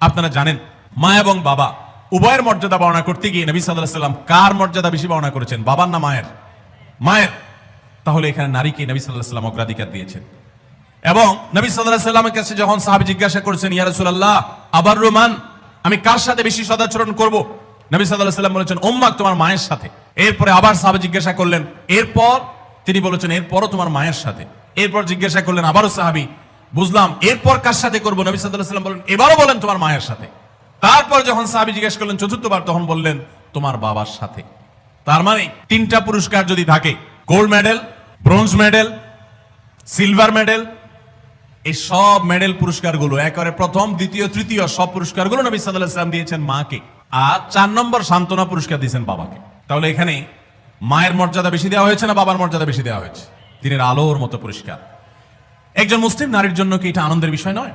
আপনারা জানেন মা এবং বাবা উভয়ের মর্যাদা বর্ণনা করতে গিয়ে নবী সাল্লাল্লাহু আলাইহি ওয়াসাল্লাম কার মর্যাদা বেশি বর্ণনা করেছেন, বাবার না মায়ের? মায়ের। তাহলে এখানে নারীকে নবী সাল্লাল্লাহু আলাইহি ওয়াসাল্লাম অগ্রাধিকার দিয়েছেন। এবং নবী সাল্লাল্লাহু আলাইহি ওয়াসাল্লামের কাছে যখন সাহাবী জিজ্ঞাসা করেছেন, ইয়া রাসূলুল্লাহ আবার রোমান, আমি কার সাথে বেশি সদাচরণ করব? নবী সাল্লাল্লাহু আলাইহি ওয়াসাল্লাম বলেছেন উম্মাক, তোমার মায়ের সাথে। এরপরে আবার সাহাবী জিজ্ঞাসা করলেন, এরপর? তিনি বলেছেন এরপরও তোমার মায়ের সাথে। এরপর জিজ্ঞাসা করলেন আবারও সাহাবী, বুঝলাম, এরপর কার সাথে করব? নবী সাল্লাল্লাহু আলাইহি ওয়াসাল্লাম বলেন এবারও বলেন তোমার মায়ের সাথে। তারপর যখন সাহাবী জিজ্ঞাসা করলেন চতুর্থবার, তখন বললেন তোমার বাবার সাথে। তার মানে তিনটা পুরস্কার যদি থাকে, gold medal, bronze medal, silver medal, এই সব মেডেল পুরস্কারগুলো একেবারে প্রথম, দ্বিতীয়, তৃতীয় সব পুরস্কারগুলো নবী সাল্লাল্লাহু আলাইহি ওয়াসাল্লাম দিয়েছেন মাকে, আর 4 নম্বর সান্ত্বনা পুরস্কার দিয়েছেন বাবাকে। তাহলে এখানে মায়ের মর্যাদা বেশি দেওয়া হয়েছে না বাবার মর্যাদা বেশি দেওয়া হয়েছে? দিনের আলোর মতো পরিষ্কার। একজন মুসলিম নারীর জন্য কি এটা আনন্দের বিষয় নয়?